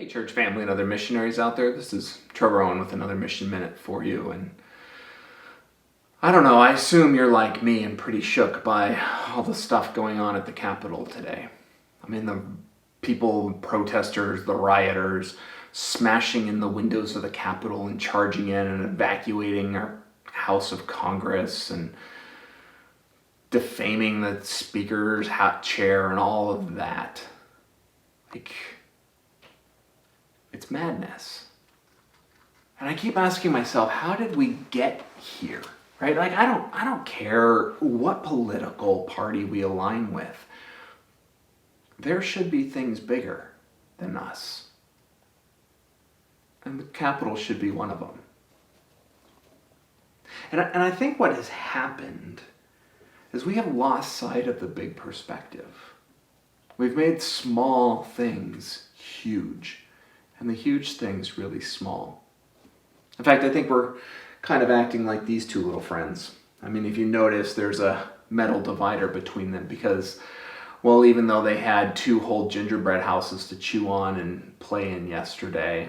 Hey, church family and other missionaries out there. This is Trevor Owen with another Mission Minute for you. And I don't know, I assume you're like me and pretty shook by all the stuff going on at the Capitol today. I mean, the people, protesters, the rioters, smashing in the windows of the Capitol and charging in and evacuating our House of Congress and defaming the Speaker's hot chair and all of that. Like, it's madness. And I keep asking myself, how did we get here? Right? Like, I don't care what political party we align with. There should be things bigger than us. And the Capitol should be one of them. And I think what has happened is we have lost sight of the big perspective. We've made small things huge, and the huge things really small. In fact, I think we're kind of acting like these two little friends. I mean, if you notice, there's a metal divider between them because, well, even though they had two whole gingerbread houses to chew on and play in yesterday,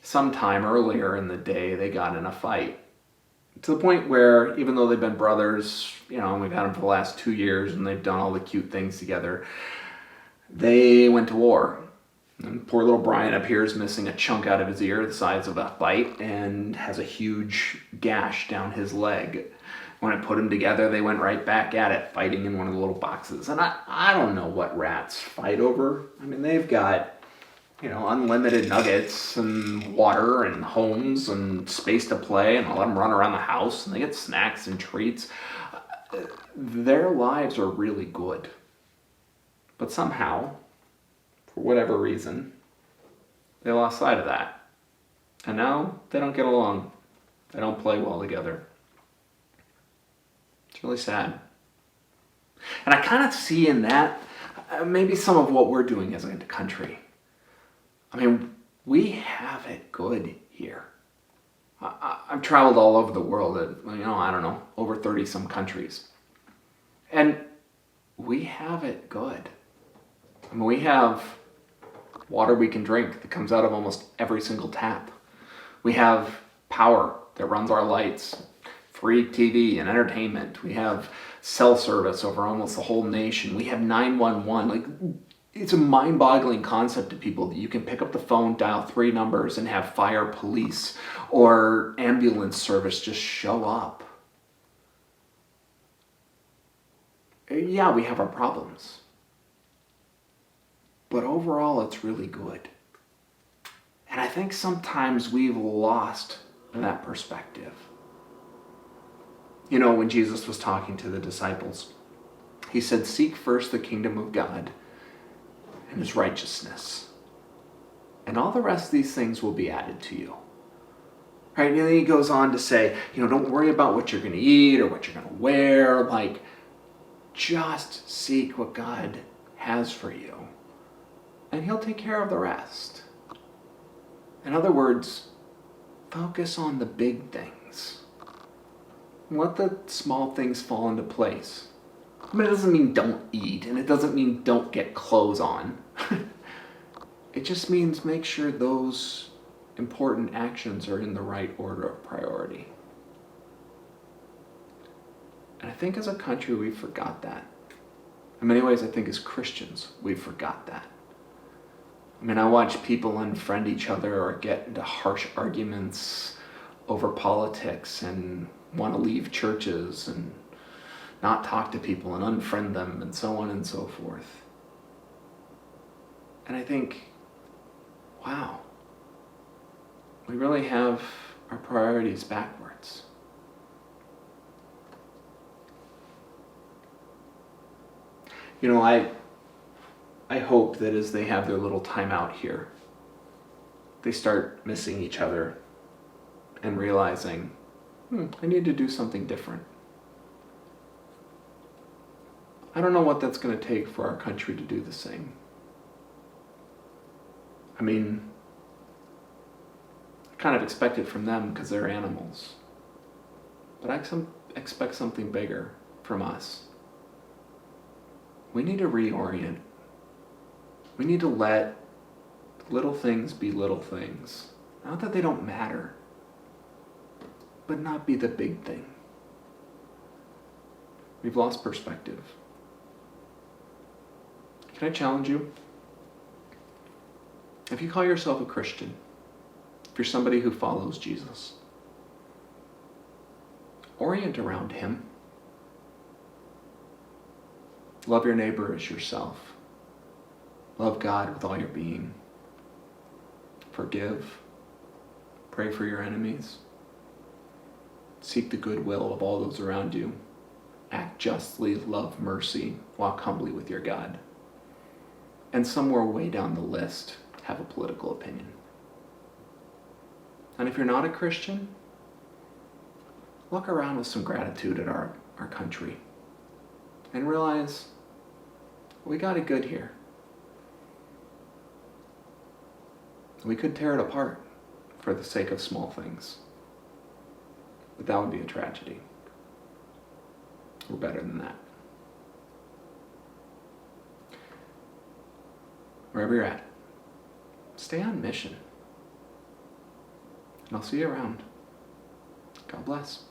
sometime earlier in the day, they got in a fight. To the point where, even though they've been brothers, and we've had them for the last 2 years, and they've done all the cute things together, they went to war. And poor little Brian up here is missing a chunk out of his ear the size of a bite and has a huge gash down his leg. When I put them together, they went right back at it, fighting in one of the little boxes. And I don't know what rats fight over. I mean, they've got, unlimited nuggets and water and homes and space to play, and I let them run around the house and they get snacks and treats. Their lives are really good. But somehow, for whatever reason, they lost sight of that. And now they don't get along. They don't play well together. It's really sad. And I kind of see in that maybe some of what we're doing as a country. I mean, we have it good here. I've traveled all over the world at, over 30 some countries. And we have it good. I mean, we have water we can drink that comes out of almost every single tap. We have power that runs our lights, free TV and entertainment. We have cell service over almost the whole nation. We have 911. It's a mind-boggling concept to people that you can pick up the phone, dial 3 numbers, and have fire, police, or ambulance service just show up. Yeah, we have our problems. But overall, it's really good. And I think sometimes we've lost that perspective. When Jesus was talking to the disciples, he said, "Seek first the kingdom of God and his righteousness, and all the rest of these things will be added to you." Right? And then he goes on to say, don't worry about what you're going to eat or what you're going to wear. Just seek what God has for you, and he'll take care of the rest. In other words, focus on the big things. Let the small things fall into place. I mean, it doesn't mean don't eat, and it doesn't mean don't get clothes on. It just means make sure those important actions are in the right order of priority. And I think as a country, we forgot that. In many ways, I think as Christians, we forgot that. I mean, I watch people unfriend each other or get into harsh arguments over politics and want to leave churches and not talk to people and unfriend them and so on and so forth. And I think, wow, we really have our priorities backwards. I hope that as they have their little time out here, they start missing each other and realizing, I need to do something different. I don't know what that's going to take for our country to do the same. I mean, I kind of expect it from them because they're animals. But I expect something bigger from us. We need to reorient. We need to let little things be little things. Not that they don't matter, but not be the big thing. We've lost perspective. Can I challenge you? If you call yourself a Christian, if you're somebody who follows Jesus, orient around him. Love your neighbor as yourself. Love God with all your being. Forgive. Pray for your enemies. Seek the goodwill of all those around you. Act justly, love mercy, walk humbly with your God. And somewhere way down the list, have a political opinion. And if you're not a Christian, look around with some gratitude at our country and realize we got it good here. We could tear it apart for the sake of small things, but that would be a tragedy. We're better than that. Wherever you're at, stay on mission. And I'll see you around. God bless.